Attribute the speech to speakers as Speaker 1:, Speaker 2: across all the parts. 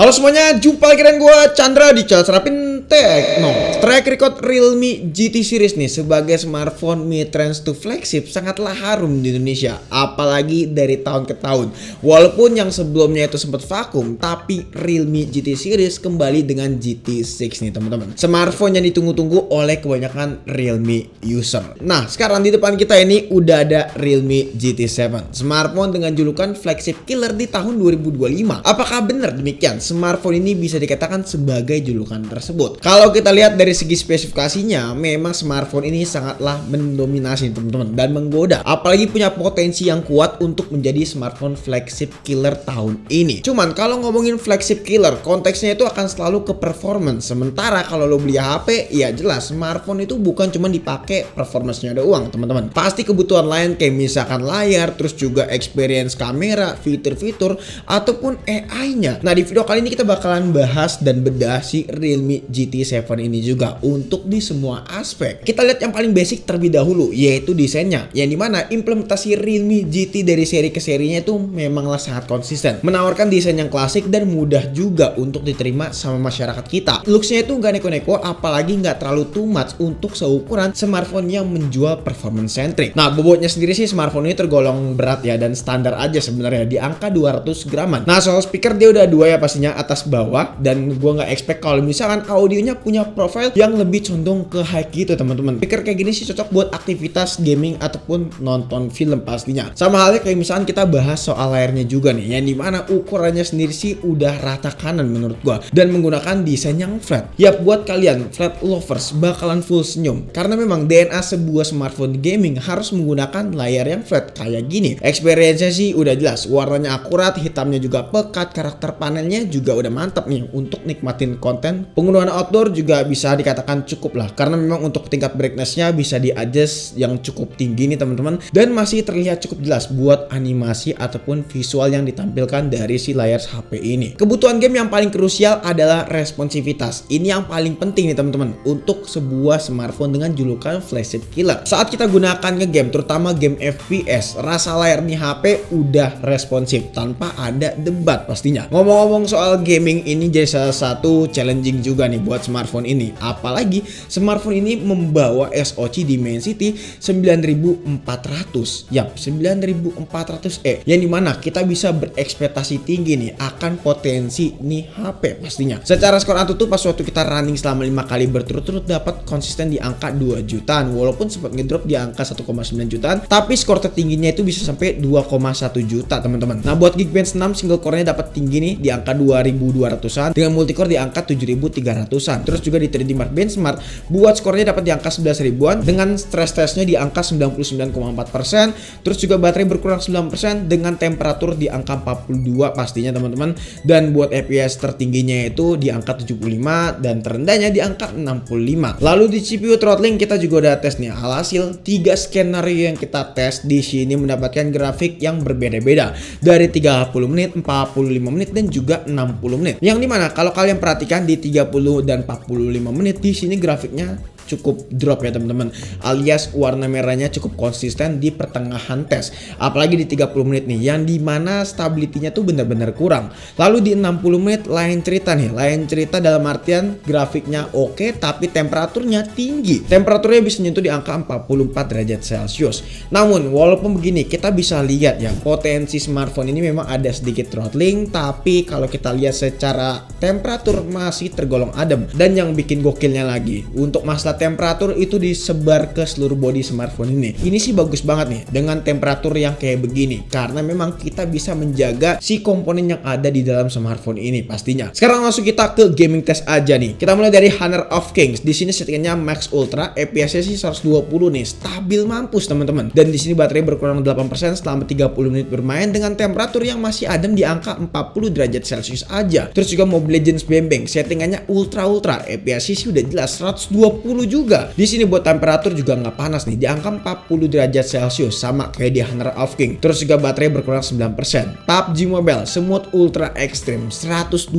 Speaker 1: Halo semuanya, jumpa lagi dengan gue Chandra di channel Serapin Tekno. Track record Realme GT series nih sebagai smartphone mid-range to flagship sangatlah harum di Indonesia, apalagi dari tahun ke tahun. Walaupun yang sebelumnya itu sempat vakum, tapi Realme GT series kembali dengan GT6 nih teman-teman. Smartphone yang ditunggu-tunggu oleh kebanyakan Realme user. Nah, sekarang di depan kita ini udah ada Realme GT7, smartphone dengan julukan flagship killer di tahun 2025. Apakah benar demikian? Smartphone ini bisa dikatakan sebagai julukan tersebut. Kalau kita lihat dari segi spesifikasinya, memang smartphone ini sangatlah mendominasi teman-teman dan menggoda, apalagi punya potensi yang kuat untuk menjadi smartphone flagship killer tahun ini. Cuman kalau ngomongin flagship killer, konteksnya itu akan selalu ke performance. Sementara kalau lo beli HP, ya jelas smartphone itu bukan cuma dipakai performance-nya doang teman-teman. Pasti kebutuhan lain kayak misalkan layar, terus juga experience kamera, fitur-fitur ataupun AI-nya. Nah, di video kali ini kita bakalan bahas dan bedah si Realme GT7 ini juga untuk di semua aspek. Kita lihat yang paling basic terlebih dahulu, yaitu desainnya, yang dimana implementasi Realme GT dari seri ke serinya itu memanglah sangat konsisten, menawarkan desain yang klasik dan mudah juga untuk diterima sama masyarakat kita. Looksnya itu nggak neko-neko, apalagi nggak terlalu too much untuk seukuran smartphone yang menjual performance centric. Nah, bobotnya sendiri sih smartphone ini tergolong berat ya, dan standar aja sebenarnya di angka 200 graman. Nah, soal speaker dia udah dua ya pastinya, atas bawah, dan gua nggak expect kalau misalkan audionya punya profile yang lebih condong ke high gitu teman-teman. Speaker kayak gini sih cocok buat aktivitas gaming ataupun nonton film pastinya. Sama halnya kayak misalkan kita bahas soal layarnya juga nih, yang dimana ukurannya sendiri sih udah rata kanan menurut gua, dan menggunakan desain yang flat. Yap, buat kalian flat lovers bakalan full senyum, karena memang DNA sebuah smartphone gaming harus menggunakan layar yang flat kayak gini. Experience-nya sih udah jelas, warnanya akurat, hitamnya juga pekat, karakter panelnya juga udah mantap nih untuk nikmatin konten. Penggunaan outdoor juga bisa dikatakan cukup lah, karena memang untuk tingkat brightness-nya bisa di-adjust yang cukup tinggi nih teman-teman, dan masih terlihat cukup jelas buat animasi ataupun visual yang ditampilkan dari si layar HP ini. Kebutuhan game yang paling krusial adalah responsivitas. Ini yang paling penting nih teman-teman untuk sebuah smartphone dengan julukan flagship killer. Saat kita gunakan nge-game, terutama game FPS, rasa layar nih HP udah responsif tanpa ada debat pastinya. Ngomong-ngomong soal gaming, ini jadi salah satu challenging juga nih buat smartphone ini, apalagi smartphone ini membawa SoC Dimensity 9400. Yap, 9400E, yang dimana kita bisa berekspektasi tinggi nih akan potensi nih HP pastinya. Secara skor Antutu pas waktu kita running selama 5 kali berturut-turut dapat konsisten di angka 2 jutaan, walaupun sempat ngedrop di angka 1,9 jutaan, tapi skor tertingginya itu bisa sampai 2,1 juta teman-teman. Nah, buat Geekbench 6 single core-nya dapat tinggi nih di angka 2200-an, dengan multicore di angka 7300-an. Terus juga di 3D Mark Benchmark buat skornya dapat di angka 11 ribuan, dengan stress testnya di angka 99,4%. Terus juga baterai berkurang 9% dengan temperatur di angka 42 pastinya teman-teman. Dan buat FPS tertingginya itu di angka 75 dan terendahnya di angka 65. Lalu di CPU throttling kita juga udah tes nih. Alhasil 3 skenario yang kita tes di sini mendapatkan grafik yang berbeda-beda dari 30 menit, 45 menit dan juga 60 menit. Yang dimana kalau kalian perhatikan di 30 dan 45 menit di sini grafiknya cukup drop ya teman-teman, alias warna merahnya cukup konsisten di pertengahan tes, apalagi di 30 menit nih, yang dimana stability-nya tuh benar-benar kurang. Lalu di 60 menit lain cerita nih, lain cerita dalam artian grafiknya oke, tapi temperaturnya tinggi, temperaturnya bisa nyentuh di angka 44 derajat Celcius. Namun walaupun begini, kita bisa lihat ya potensi smartphone ini memang ada sedikit throttling, tapi kalau kita lihat secara temperatur masih tergolong adem. Dan yang bikin gokilnya lagi, untuk masalah temperatur itu disebar ke seluruh body smartphone ini. Ini sih bagus banget nih dengan temperatur yang kayak begini, karena memang kita bisa menjaga si komponen yang ada di dalam smartphone ini pastinya. Sekarang langsung kita ke gaming test aja nih. Kita mulai dari Honor of Kings. Di sini settingannya Max Ultra, FPS-nya sih 120 nih, stabil mampus teman-teman. Dan di sini baterai berkurang 8% selama 30 menit bermain dengan temperatur yang masih adem di angka 40 derajat Celcius aja. Terus juga Mobile Legends Bang Bang settingannya ultra, FPS sih udah jelas 120 juga. Di sini buat temperatur juga nggak panas nih, di angka 40 derajat Celcius sama kayak di Honor of King. Terus juga baterai berkurang 9%. PUBG Mobile Smooth Ultra Extreme 120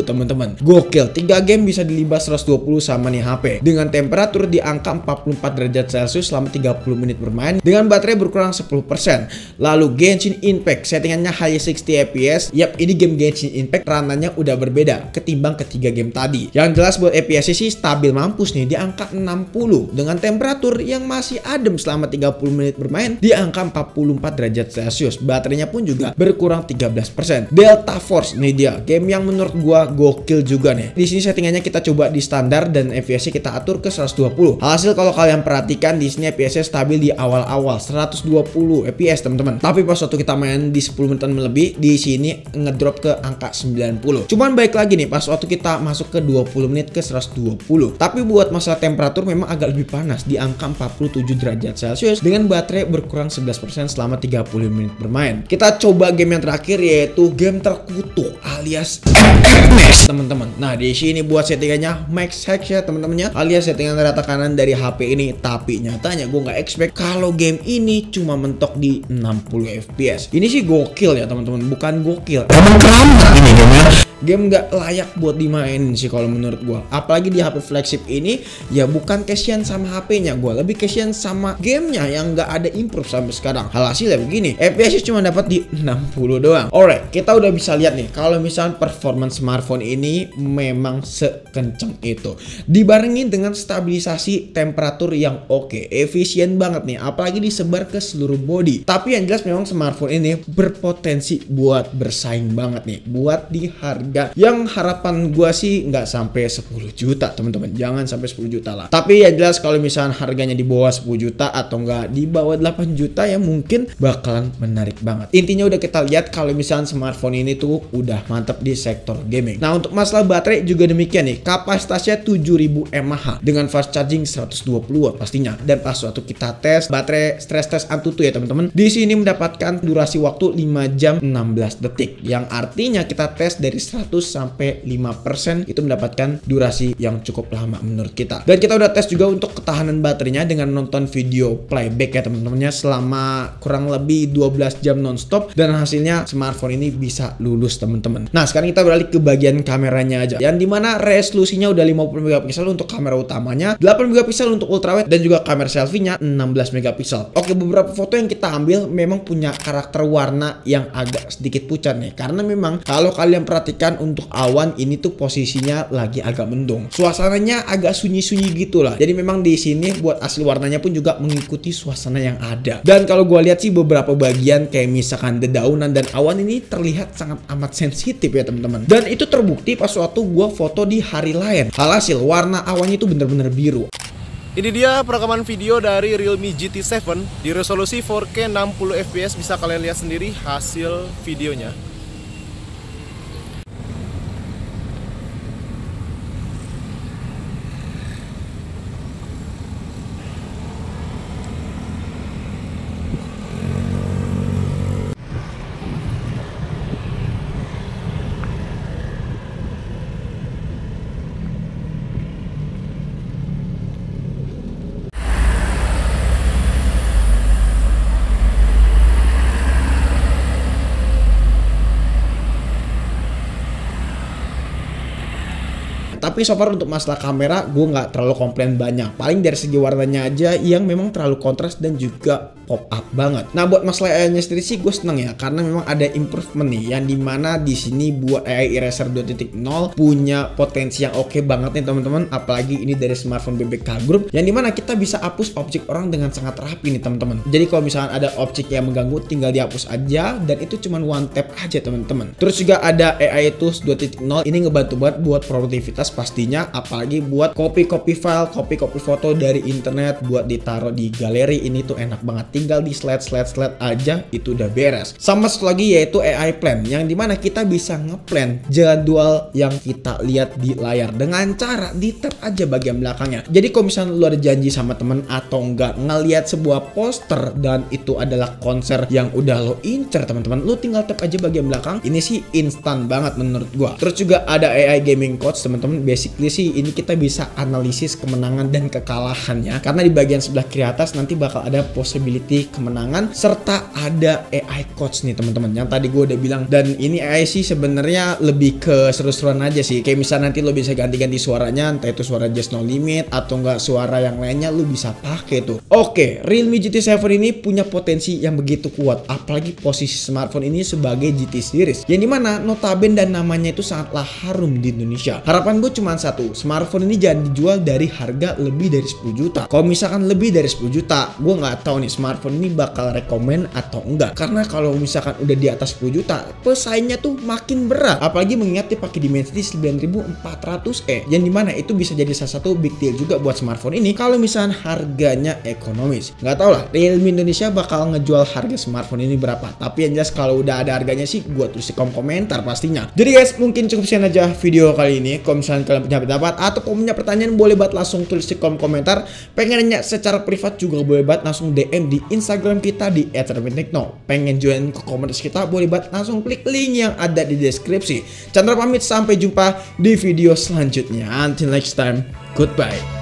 Speaker 1: teman-teman. Gokil, 3 game bisa dilibas 120 sama nih HP. Dengan temperatur di angka 44 derajat Celcius selama 30 menit bermain dengan baterai berkurang 10%. Lalu Genshin Impact settingannya high 60 fps. Yap, ini game Genshin Impact rananya udah berbeda ketimbang ketiga game tadi. Yang jelas buat FPS sih stabil mampus nih di angka 60 dengan temperatur yang masih adem selama 30 menit bermain di angka 44 derajat Celcius. Baterainya pun juga berkurang 13%. Delta Force nih dia game yang menurut gua gokil juga nih. Di sini settingannya kita coba di standar dan FPS kita atur ke 120. Hasil kalau kalian perhatikan di sini FPS stabil di awal-awal 120 FPS teman-teman. Tapi pas waktu kita main di 10 menitan lebih di sini ngedrop ke angka 90. Cuman baik lagi nih pas waktu kita masuk ke 20 menit ke 120. Tapi buat masalah temperatur memang agak lebih panas di angka 47 derajat Celcius dengan baterai berkurang 11% selama 30 menit bermain. Kita coba game yang terakhir yaitu game terkutuk alias teman-teman. Nah, di sini buat settingannya max hex ya teman-temannya, alias settingan rata kanan dari HP ini. Tapi nyatanya gue nggak expect kalau game ini cuma mentok di 60 fps. Ini sih gokil ya teman-teman, bukan gokil. Emang keren ini gamenya. Game nggak layak buat dimainin sih kalau menurut gue. Apalagi di HP flagship ini ya bukan kasihan sama HP-nya, gue lebih kasihan sama gamenya yang nggak ada improve sampai sekarang. Hasilnya begini, FPS cuma dapat di 60 doang. Alright, kita udah bisa lihat nih kalau misalnya performance smartphone ini memang sekenceng itu. Dibarengin dengan stabilisasi temperatur yang oke, efisien banget nih, apalagi disebar ke seluruh body. Tapi yang jelas memang smartphone ini berpotensi buat bersaing banget nih, buat di harga yang harapan gua sih nggak sampai 10 juta teman-teman, jangan sampai 10 juta lah. Tapi yang jelas kalau misalnya harganya di bawah 10 juta atau enggak di bawah 8 juta ya mungkin bakalan menarik banget. Intinya udah kita lihat kalau misalnya smartphone ini tuh udah mantep di sektor gaming. Nah, untuk masalah baterai juga demikian nih, kapasitasnya 7000 mAh dengan fast charging 120 watt pastinya. Dan pas waktu kita tes baterai stress test Antutu ya teman-teman, di sini mendapatkan durasi waktu 5 jam 16 detik, yang artinya kita tes dari 100 sampai 5% itu mendapatkan durasi yang cukup lama menurut kita. Dan kita udah tes juga untuk ketahanan baterainya dengan nonton video playback ya teman-temannya selama kurang lebih 12 jam nonstop, dan hasilnya smartphone ini bisa lulus teman-teman. Nah, sekarang kita beralih ke bagian kameranya aja, yang dimana resolusinya udah 50 megapiksel untuk kamera utamanya, 8 megapiksel untuk ultrawide, dan juga kamera selfie-nya 16 megapiksel. Oke, beberapa foto yang kita ambil memang punya karakter warna yang agak sedikit pucat nih, karena memang kalau kalian perhatikan untuk awan ini tuh posisinya lagi agak mendung, suasananya agak sunyi-sunyi gitulah. Jadi memang di sini buat asli warnanya pun juga mengikuti suasana yang ada. Dan kalau gue lihat sih beberapa bagian kayak misalkan dedaunan dan awan ini terlihat sangat amat sensitif ya teman-teman. Dan itu terbukti pas waktu gue foto di hari lain. Alhasil warna awannya itu bener-bener biru.
Speaker 2: Ini dia perekaman video dari Realme GT7 di resolusi 4K 60 fps, bisa kalian lihat sendiri hasil videonya.
Speaker 1: Tapi so far untuk masalah kamera gue nggak terlalu komplain banyak. Paling dari segi warnanya aja yang memang terlalu kontras dan juga pop up banget. Nah, buat masalah AI-nya sendiri sih gue seneng ya, karena memang ada improvement nih, yang dimana di sini buat AI Eraser 2.0 punya potensi yang oke banget nih teman-teman. Apalagi ini dari smartphone BBK Group, yang dimana kita bisa hapus objek orang dengan sangat rapi nih teman-teman. Jadi kalau misalnya ada objek yang mengganggu tinggal dihapus aja, dan itu cuman one tap aja teman-teman. Terus juga ada AI Tools 2.0, ini ngebantu banget buat produktivitas pastinya, apalagi buat copy file, copy foto dari internet buat ditaruh di galeri, ini tuh enak banget. tinggal di slide aja itu udah beres. Sama satu lagi yaitu AI Plan, yang dimana kita bisa ngeplan jadwal yang kita lihat di layar dengan cara di tap aja bagian belakangnya. Jadi kalau misalnya lu ada janji sama temen atau enggak ngelihat sebuah poster dan itu adalah konser yang udah lo incer teman-teman, lu tinggal tap aja bagian belakang. Ini sih instan banget menurut gua. Terus juga ada AI Gaming Coach teman-teman. Basically sih ini kita bisa analisis kemenangan dan kekalahannya, karena di bagian sebelah kiri atas nanti bakal ada possibility kemenangan serta ada AI Coach nih teman-teman, yang tadi gue udah bilang. Dan ini AI sih sebenarnya lebih ke seru-seruan aja sih, kayak misalnya nanti lo bisa ganti-ganti suaranya, entah itu suara Just No Limit atau enggak suara yang lainnya, lu bisa pakai tuh. Oke, Realme GT7 ini punya potensi yang begitu kuat, apalagi posisi smartphone ini sebagai GT series, yang dimana notabene dan namanya itu sangatlah harum di Indonesia. Harapan gue cuma satu, smartphone ini jangan dijual dari harga lebih dari 10 juta. Kalau misalkan lebih dari 10 juta, gue nggak tahu nih smartphone ini bakal rekomen atau enggak. Karena kalau misalkan udah di atas 10 juta, pesaingnya tuh makin berat. Apalagi mengingat dia pakai Dimensity 9400E, yang dimana itu bisa jadi salah satu big deal juga buat smartphone ini kalau misalkan harganya ekonomis. Nggak tahu lah, Realme Indonesia bakal ngejual harga smartphone ini berapa. Tapi yang jelas kalau udah ada harganya sih, gue tulis di kolom komentar pastinya. Jadi guys, mungkin cukup sekian aja video kali ini. Kalau misalkan kalian punya pendapat atau punya pertanyaan, boleh banget langsung tulis di kolom komentar. Pengen nanya secara privat juga boleh banget langsung DM di Instagram kita di @rapidtechno. Pengen join ke komunitas kita, boleh banget langsung klik link yang ada di deskripsi. Chandra pamit, sampai jumpa di video selanjutnya. Until next time, goodbye.